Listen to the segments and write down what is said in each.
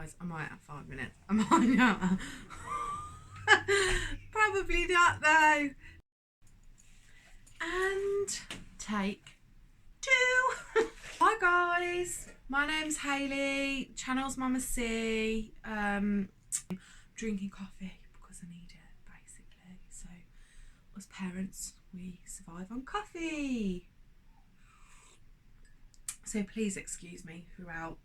guys. I might have 5 minutes. I might not. Probably not though. And take 2. Hi guys, my name's Hayley, channel's Mama C. Drinking coffee because I need it basically. So us parents, we survive on coffee. So please excuse me throughout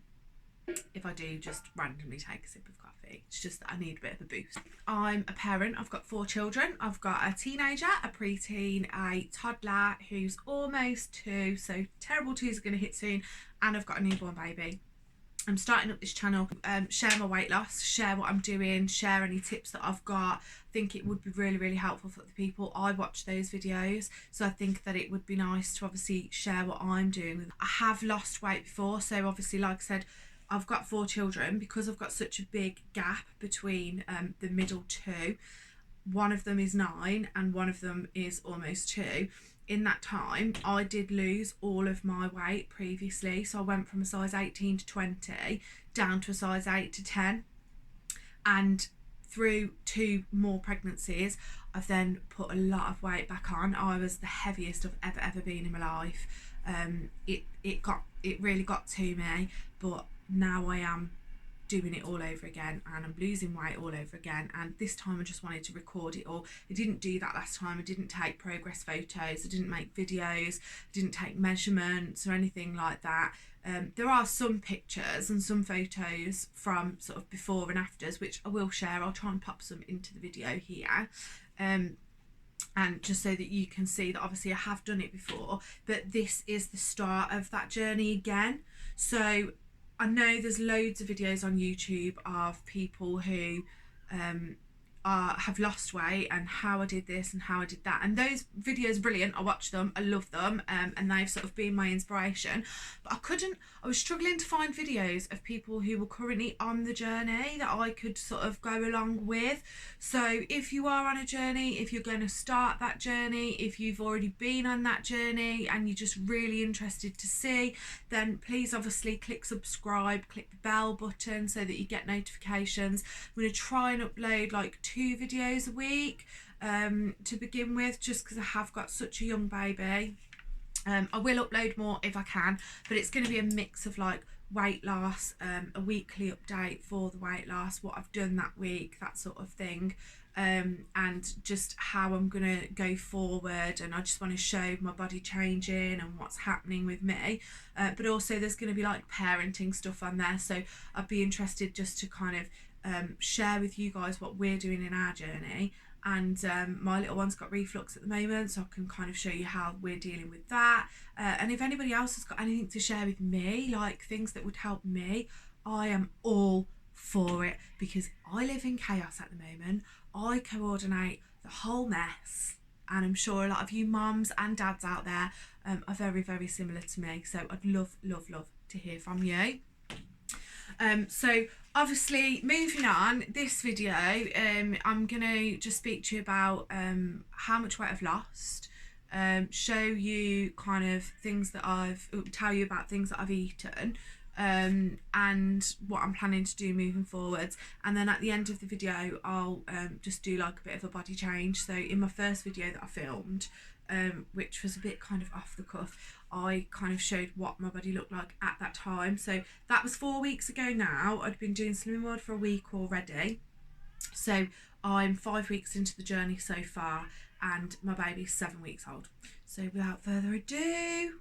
if I do just randomly take a sip of coffee. It's just that I need a bit of a boost. I'm a parent. I've got 4 children. I've got a teenager, a preteen, a toddler who's almost 2, so terrible 2s are going to hit soon, and I've got a newborn baby. I'm starting up this channel, share my weight loss, share what I'm doing, share any tips that I've got. I think it would be really helpful for the people. I watch those videos, so I think that it would be nice to obviously share what I'm doing. I have lost weight before, so obviously, like I said, I've got 4 children. Because I've got such a big gap between the middle 2. One of them is 9 and one of them is almost 2. In that time, I did lose all of my weight previously. So I went from a size 18 to 20 down to a size 8 to 10. And through 2 more pregnancies, I've then put a lot of weight back on. I was the heaviest I've ever been in my life. It really got to me, but now I am doing it all over again and I'm losing weight all over again, and this time I just wanted to record it all. I didn't do that last time. I didn't take progress photos, I didn't make videos, I didn't take measurements or anything like that. There are some pictures and some photos from sort of before and afters, which I will share. I'll try and pop some into the video here, and just so that you can see that obviously I have done it before, but this is the start of that journey again. So I know there's loads of videos on YouTube of people who have lost weight and how I did this and how I did that, and those videos are brilliant. I watch them, I love them, and they've sort of been my inspiration. But I was struggling to find videos of people who were currently on the journey that I could sort of go along with. So if you are on a journey, if you're going to start that journey, if you've already been on that journey and you're just really interested to see, then please obviously click subscribe, click the bell button so that you get notifications. I'm going to try and upload like 2 videos a week to begin with, just because I have got such a young baby. I will upload more if I can, but it's going to be a mix of like weight loss, a weekly update for the weight loss, what I've done that week, that sort of thing, and just how I'm going to go forward. And I just want to show my body changing and what's happening with me, but also there's going to be like parenting stuff on there, so I'd be interested just to kind of share with you guys what we're doing in our journey. And my little one's got reflux at the moment, so I can kind of show you how we're dealing with that. And if anybody else has got anything to share with me, like things that would help me, I am all for it, because I live in chaos at the moment. I coordinate the whole mess, and I'm sure a lot of you mums and dads out there are very similar to me. So I'd love to hear from you. So obviously moving on, this video I'm gonna just speak to you about how much weight I've lost, show you kind of things that tell you about things that I've eaten, and what I'm planning to do moving forwards. And then at the end of the video I'll just do like a bit of a body change. So in my first video that I filmed, which was a bit kind of off the cuff, I kind of showed what my body looked like at that time. So that was 4 weeks ago now. I'd been doing Slimming World for a week already. So I'm 5 weeks into the journey so far, and my baby's 7 weeks old. So without further ado,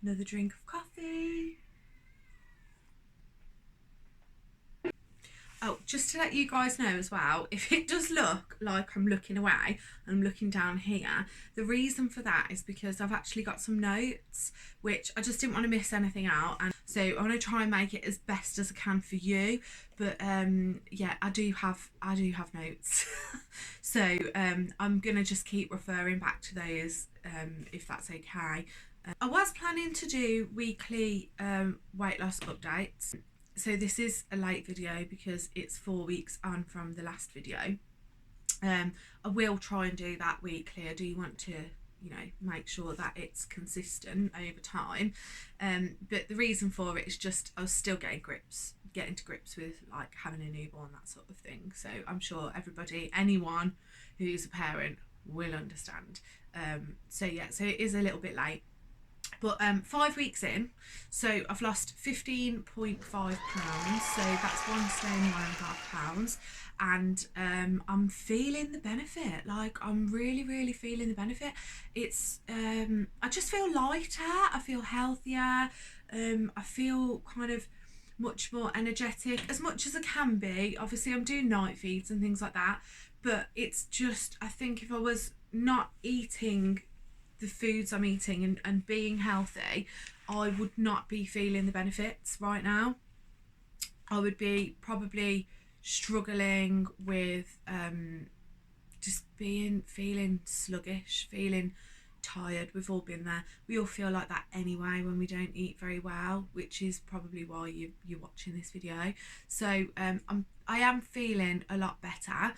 another drink of coffee. Oh, just to let you guys know as well, if it does look like I'm looking away and I'm looking down here, the reason for that is because I've actually got some notes, which I just didn't want to miss anything out. And so I want to try and make it as best as I can for you. But yeah, I do have notes. So I'm going to just keep referring back to those if that's okay. I was planning to do weekly weight loss updates. So this is a late video because it's 4 weeks on from the last video. I will try and do that weekly. I do want to, you know, make sure that it's consistent over time. But the reason for it is just I was still getting getting to grips with like having a newborn, that sort of thing. So I'm sure anyone who's a parent will understand. So yeah, so it is a little bit late. But 5 weeks in, so I've lost 15.5 pounds, so that's 1 stone 1.5 pounds, and I'm feeling the benefit. Like, I'm really feeling the benefit. It's I just feel lighter, I feel healthier, I feel kind of much more energetic, as much as I can be. Obviously I'm doing night feeds and things like that, but it's just, I think if I was not eating the foods I'm eating and being healthy, I would not be feeling the benefits right now. I would be probably struggling with just feeling sluggish, feeling tired. We've all been there. We all feel like that anyway when we don't eat very well, which is probably why you're watching this video. So I am feeling a lot better.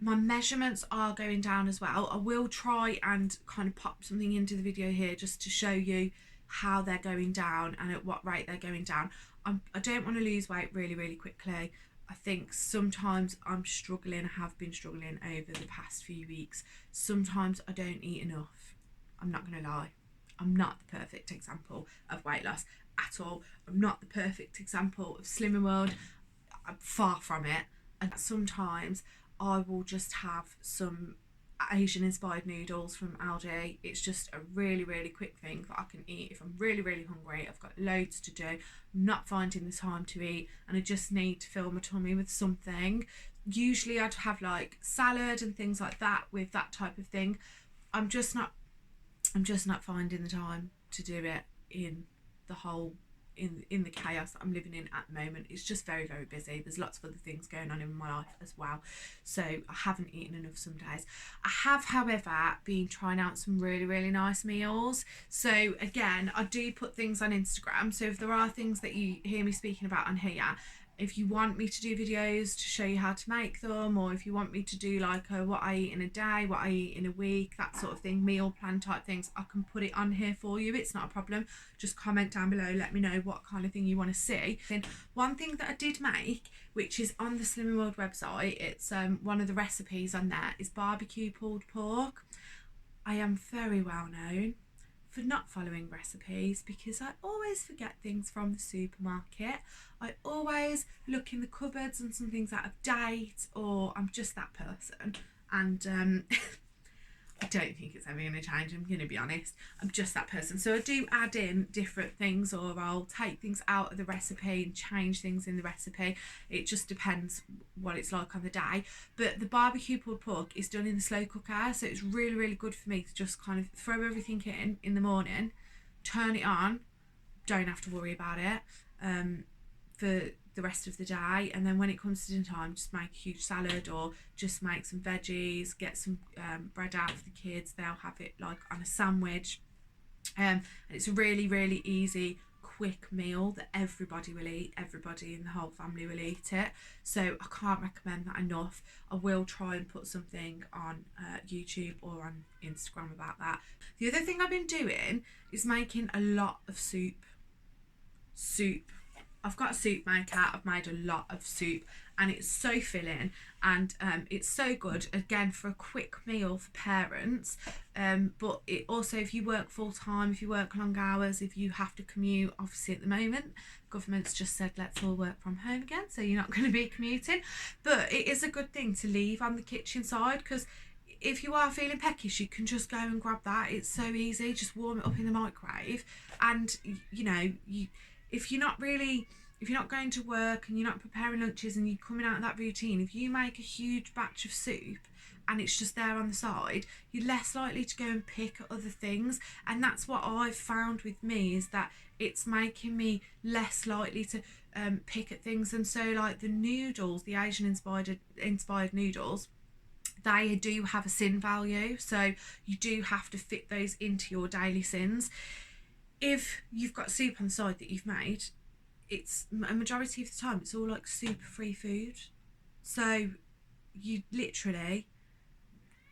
My measurements are going down as well. I will try and kind of pop something into the video here just to show you how they're going down and at what rate they're going down. I don't want to lose weight really quickly. I think sometimes I'm struggling, I have been struggling over the past few weeks. Sometimes I don't eat enough. I'm not going to lie. I'm not the perfect example of weight loss at all. I'm not the perfect example of Slimming World. I'm far from it. And sometimes I will just have some Asian inspired noodles from Aldi. It's just a really quick thing that I can eat if I'm really hungry. I've got loads to do, I'm not finding the time to eat, and I just need to fill my tummy with something. Usually I'd have like salad and things like that with that type of thing. I'm just not finding the time to do it in the whole in the chaos that I'm living in at the moment. It's just very busy. There's lots of other things going on in my life as well, so I haven't eaten enough some days. I have, however, been trying out some really nice meals. So again, I do put things on Instagram, so if there are things that you hear me speaking about on here, if you want me to do videos to show you how to make them, or if you want me to do like what I eat in a day, what I eat in a week, that sort of thing, meal plan type things, I can put it on here for you. It's not a problem. Just comment down below, let me know what kind of thing you want to see. Then one thing that I did make, which is on the Slimming World website, it's one of the recipes on there, is barbecue pulled pork. I am very well known for not following recipes because I always forget things from the supermarket. I always look in the cupboards and something's out of date, or I'm just that person. And I don't think it's ever going to change, I'm going to be honest. I'm just that person. So I do add in different things, or I'll take things out of the recipe and change things in the recipe. It just depends what it's like on the day. But the barbecue pulled pork is done in the slow cooker, so it's really good for me to just kind of throw everything in the morning, turn it on, don't have to worry about it for the rest of the day, and then when it comes to dinner time, just make a huge salad or just make some veggies, get some bread out for the kids. They'll have it like on a sandwich, and it's a really easy quick meal that everybody will eat. Everybody in the whole family will eat it, so I can't recommend that enough. I will try and put something on YouTube or on Instagram about that. The other thing I've been doing is making a lot of soup. I've got a soup maker. I've made a lot of soup, and it's so filling, and it's so good again for a quick meal for parents, but it also, if you work full-time, if you work long hours, if you have to commute, obviously at the moment government's just said let's all work from home again, so you're not going to be commuting, but it is a good thing to leave on the kitchen side, because if you are feeling peckish, you can just go and grab that. It's so easy. Just warm it up in the microwave, and you know, if you're not going to work and you're not preparing lunches and you're coming out of that routine, if you make a huge batch of soup and it's just there on the side, you're less likely to go and pick at other things. And that's what I've found with me, is that it's making me less likely to pick at things. And so like the noodles, the Asian inspired noodles, they do have a sin value, so you do have to fit those into your daily sins. If you've got soup on the side that you've made, it's a majority of the time it's all like super free food, so you literally,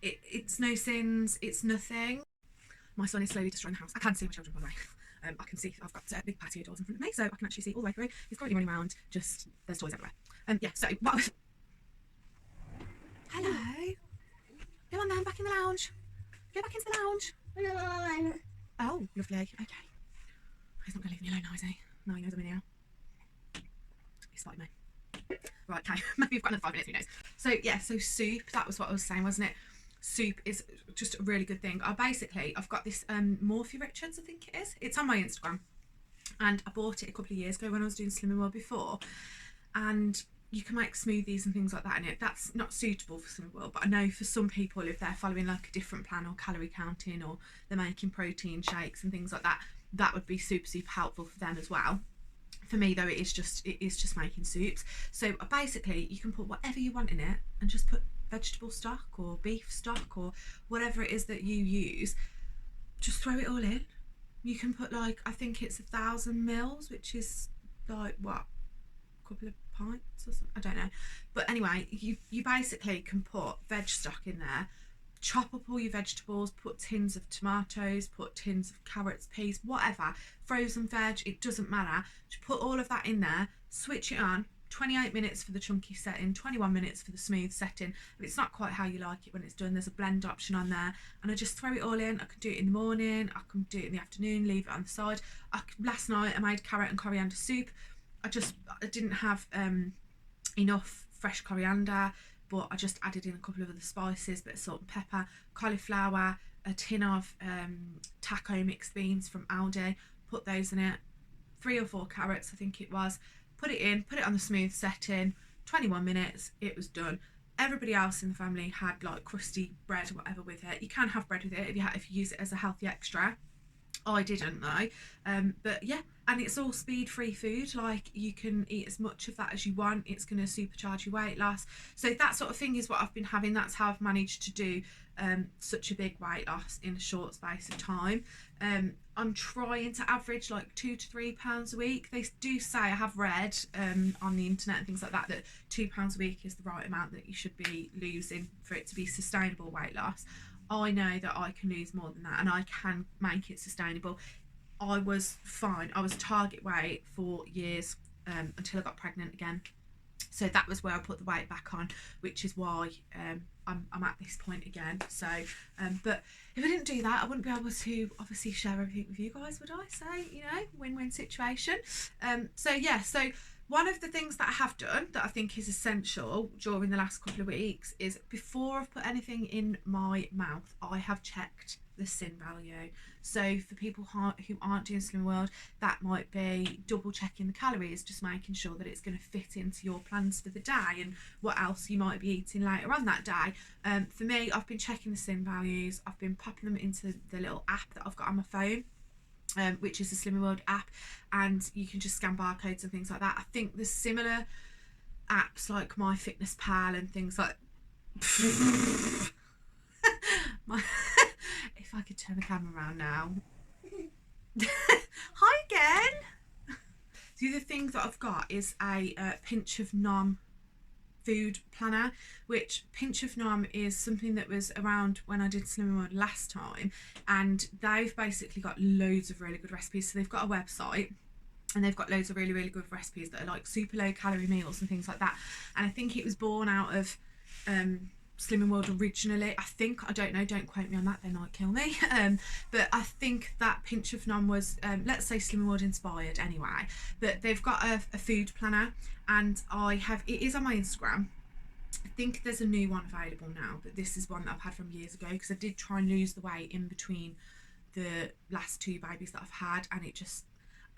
it's no sins, it's nothing. My son is slowly destroying the house. I can't see my children, by the way. I can see I've got big patio doors in front of me, so I can actually see all the way through. He's currently running around, just there's toys everywhere. Yeah, so what was... Hello. Go on then, back in the lounge. Go back into the lounge. Oh, lovely. Okay. He's not going to leave me alone now, is he? No, he knows I'm in here. He spotted me. Right, okay. Maybe we've got another 5 minutes, who knows. So, yeah, so soup, that was what I was saying, wasn't it? Soup is just a really good thing. I've got this Morphe Richards, I think it is. It's on my Instagram. And I bought it a couple of years ago when I was doing Slimming World before. And you can make smoothies and things like that in it. That's not suitable for Slimming World, but I know for some people, if they're following like a different plan or calorie counting, or they're making protein shakes and things like that, that would be super helpful for them as well. For me though, it is just making soups. So basically you can put whatever you want in it and just put vegetable stock or beef stock or whatever it is that you use, just throw it all in. You can put like, I think it's 1,000 mils, which is like what, a couple of pints or something, I don't know. But anyway, you basically can put veg stock in there, chop up all your vegetables, put tins of tomatoes, put tins of carrots, peas, whatever, frozen veg, it doesn't matter. Just put all of that in there, switch it on, 28 minutes for the chunky setting, 21 minutes for the smooth setting. If it's not quite how you like it when it's done, there's a blend option on there, and I just throw it all in. I can do it in the morning, I can do it in the afternoon, leave it on the side. Last night I made carrot and coriander soup. I didn't have enough fresh coriander, but I just added in a couple of other spices, bit of salt and pepper, cauliflower, a tin of taco mixed beans from Aldi, put those in it, 3 or 4 carrots I think it was, put it on the smooth setting, 21 minutes, it was done. Everybody else in the family had like crusty bread or whatever with it. You can have bread with it if you use it as a healthy extra. I didn't though, but yeah, and it's all speed-free food. Like, you can eat as much of that as you want. It's going to supercharge your weight loss. So that sort of thing is what I've been having. That's how I've managed to do such a big weight loss in a short space of time. I'm trying to average like 2 to 3 pounds a week. They do say, I have read on the internet and things like that, that 2 pounds a week is the right amount that you should be losing for it to be sustainable weight loss. I know that I can lose more than that, and I can make it sustainable. I was fine. I was target weight for years until I got pregnant again. So that was where I put the weight back on, which is why I'm at this point again. So, but if I didn't do that, I wouldn't be able to obviously share everything with you guys, would I? So, you know, win-win situation. So yeah, so one of the things that I have done that I think is essential during the last couple of weeks is, before I've put anything in my mouth, I have checked the sin value. So for people who aren't doing Slimming World, that might be double checking the calories, just making sure that it's going to fit into your plans for the day and what else you might be eating later on that day. For me, I've been checking the sin values. I've been popping them into the little app that I've got on my phone, which is the Slimming World app, and you can just scan barcodes and things like that. I think there's similar apps like MyFitnessPal and things like if I could turn the camera around now. Hi again. The other thing that I've got is a Pinch of Nom food planner, which Pinch of Nom is something that was around when I did Slimming World last time, and they've basically got loads of really good recipes. So they've got a website and they've got loads of really, really good recipes that are like super low calorie meals and things like that. And I think it was born out of Slimming World originally. I think, I don't know, don't quote me on that, they might kill me. But I think that Pinch of Nom was, let's say Slimming World inspired anyway. But they've got a food planner, and it is on my Instagram. I think there's a new one available now, but this is one that I've had from years ago, because I did try and lose the weight in between the last 2 babies that I've had, and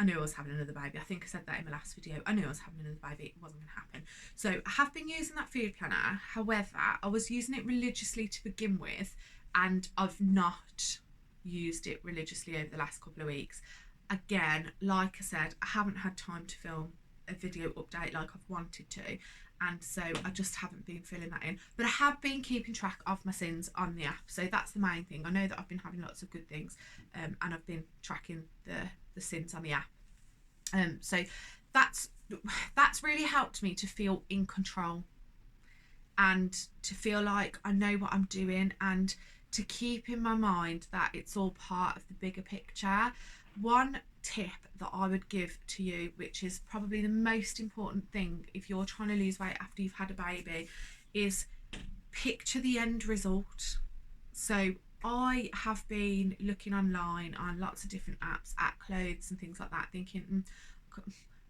I knew I was having another baby. I think I said that in my last video. I knew I was having another baby. It wasn't going to happen. So I have been using that food planner. However, I was using it religiously to begin with, and I've not used it religiously over the last couple of weeks. Again, like I said, I haven't had time to film a video update like I've wanted to, and so I just haven't been filling that in. But I have been keeping track of my sins on the app, so that's the main thing. I know that I've been having lots of good things, and I've been tracking the sins on the app. So that's really helped me to feel in control, and to feel like I know what I'm doing, and to keep in my mind that it's all part of the bigger picture. One tip that I would give to you, which is probably the most important thing if you're trying to lose weight after you've had a baby, is picture the end result. So I have been looking online on lots of different apps at clothes and things like that, thinking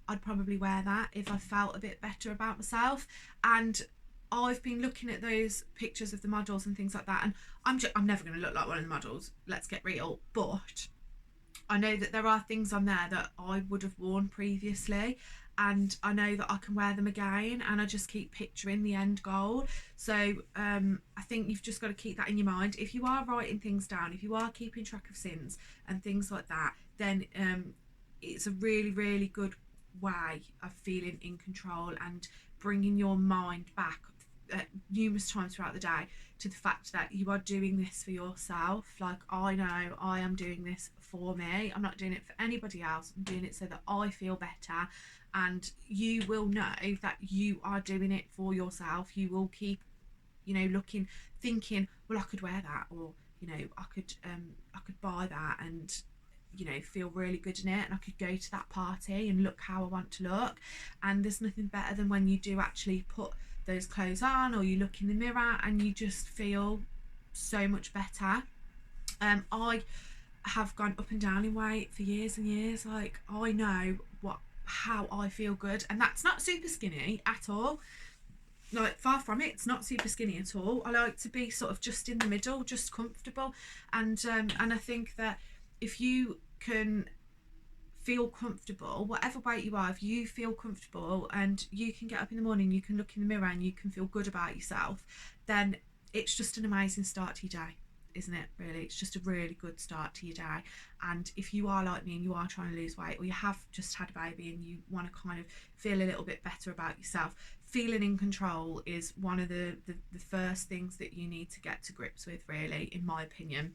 I'd probably wear that if I felt a bit better about myself. And I've been looking at those pictures of the models and things like that, and I'm never going to look like one of the models, let's get real, but I know that there are things on there that I would have worn previously, and I know that I can wear them again, and I just keep picturing the end goal. So I think you've just got to keep that in your mind. If you are writing things down, if you are keeping track of sins and things like that, then it's a really, really good way of feeling in control and bringing your mind back numerous times throughout the day to the fact that you are doing this for yourself. Like, I know I am doing this for me. I'm not doing it for anybody else. I'm doing it so that I feel better, and you will know that you are doing it for yourself. You will keep, you know, looking, thinking, well, I could wear that, or, you know, I could buy that and, you know, feel really good in it, and I could go to that party and look how I want to look. And there's nothing better than when you do actually put those clothes on, or you look in the mirror and you just feel so much better. I have gone up and down in weight for years and years. Like, I know how I feel good, and that's not super skinny at all. Like, far from it. It's not super skinny at all. I like to be sort of just in the middle, just comfortable. And I think that if you can feel comfortable, whatever weight you are, if you feel comfortable and you can get up in the morning, you can look in the mirror and you can feel good about yourself, then it's just an amazing start to your day, isn't it? Really, it's just a really good start to your day. And if you are like me and you are trying to lose weight, or you have just had a baby and you want to kind of feel a little bit better about yourself, feeling in control is one of the first things that you need to get to grips with, really, in my opinion.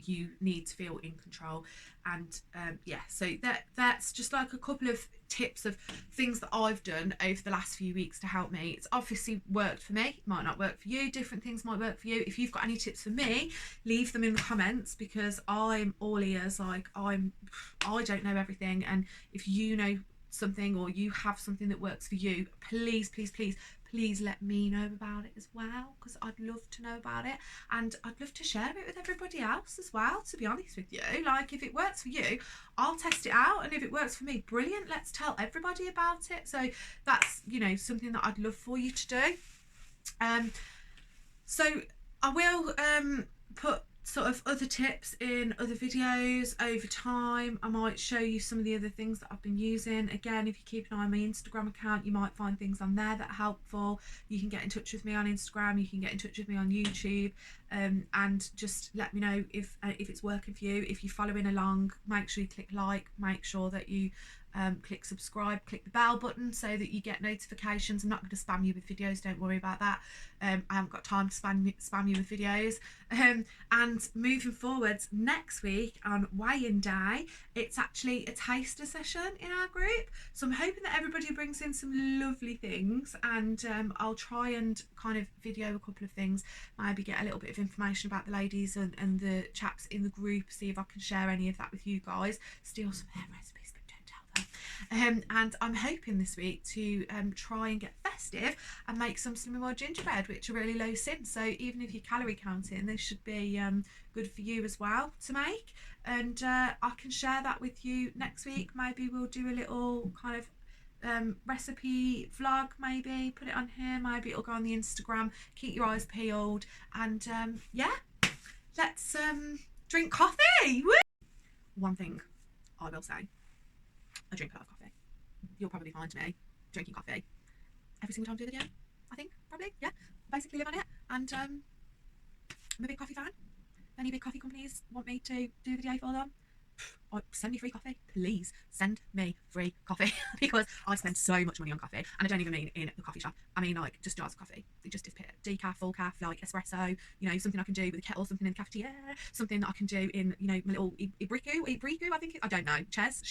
You need to feel in control. And yeah, so that's just like a couple of tips of things that I've done over the last few weeks to help me. It's obviously worked for me, it might not work for you, different things might work for you. If you've got any tips for me, leave them in the comments, because I'm all ears. Like, I don't know everything, and if you know something or you have something that works for you, please let me know about it as well, because I'd love to know about it, and I'd love to share it with everybody else as well, to be honest with you. Like, if it works for you, I'll test it out, and if it works for me, brilliant, let's tell everybody about it. So that's, you know, something that I'd love for you to do. So I will put sort of other tips in other videos over time. I might show you some of the other things that I've been using. Again, if you keep an eye on my Instagram account, you might find things on there that are helpful. You can get in touch with me on Instagram, you can get in touch with me on YouTube, and just let me know if it's working for you. If you're following along, make sure you click like, make sure that you click subscribe, click the bell button so that you get notifications. I'm not going to spam you with videos, don't worry about that. I haven't got time to spam you with videos. And moving forwards, next week on weigh-in day, it's actually a taster session in our group, so I'm hoping that everybody brings in some lovely things, and I'll try and kind of video a couple of things, maybe get a little bit of information about the ladies and the chaps in the group, see if I can share any of that with you guys, steal some hair recipes. And I'm hoping this week to try and get festive and make some Slimming World gingerbread, which are really low sin, so even if you're calorie counting, they should be good for you as well to make. And I can share that with you next week. Maybe we'll do a little kind of recipe vlog, maybe put it on here, maybe it'll go on the Instagram. Keep your eyes peeled, and yeah, let's drink coffee. Woo! One thing I will say, I drink a lot of coffee. You'll probably find me drinking coffee every single time I do a video, I think, probably, yeah. Basically live on it, and I'm a big coffee fan. If any big coffee companies want me to do a video for them, send me free coffee, please send me free coffee, because I spend so much money on coffee, and I don't even mean in the coffee shop, I mean like just jars of coffee. They just disappear. Decaf, full calf, like espresso, you know, something I can do with a kettle, something in the cafetiere, something that I can do in, you know, my little ibriku, I think I don't know, Ches,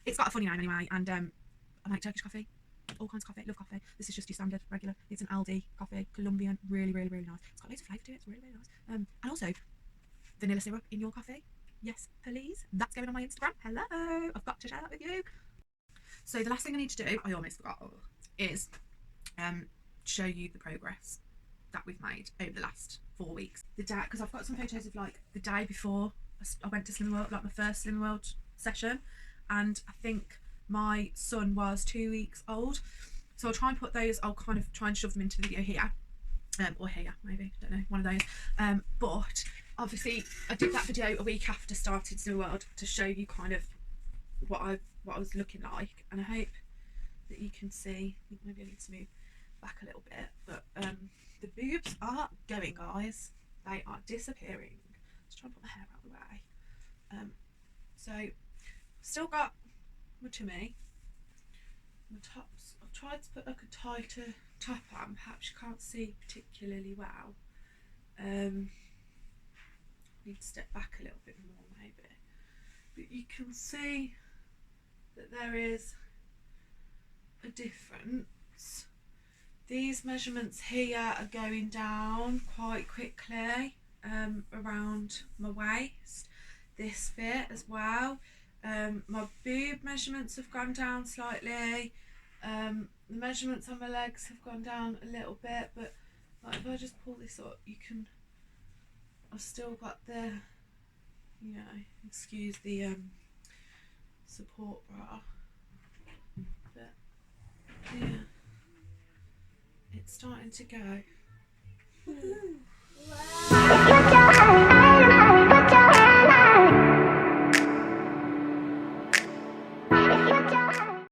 it's got a funny name anyway. And I like Turkish coffee, all kinds of coffee, love coffee. This is just your standard regular, it's an Aldi coffee, Colombian, really nice. It's got loads of flavour to it, it's really nice. And also vanilla syrup in your coffee, Yes, please. That's going on my Instagram. Hello, I've got to share that with you. So the last thing I need to do, I almost forgot, is show you the progress that we've made over the last 4 weeks. The day, because I've got some photos of like the day before I went to Slim World, like my first Slim World session, and I think my son was 2 weeks old. So I'll try and put those, I'll kind of try and shove them into the video here, or here maybe, don't know, one of those. But obviously I did that video a week after started Slim World to show you kind of what I was looking like, and I hope that you can see. I think maybe I need to move back a little bit, but the boobs are going, guys. They are disappearing. Let's try and put my hair out of the way. So I've still got my tummy, my tops. I've tried to put like a tighter top on. Perhaps you can't see particularly well. Need to step back a little bit more maybe, but you can see that there is a difference. These measurements here are going down quite quickly, around my waist, this bit as well. My boob measurements have gone down slightly. The measurements on my legs have gone down a little bit, but like if I just pull this up, you can, I've still got the, you know, excuse the support bra, but yeah, it's starting to go.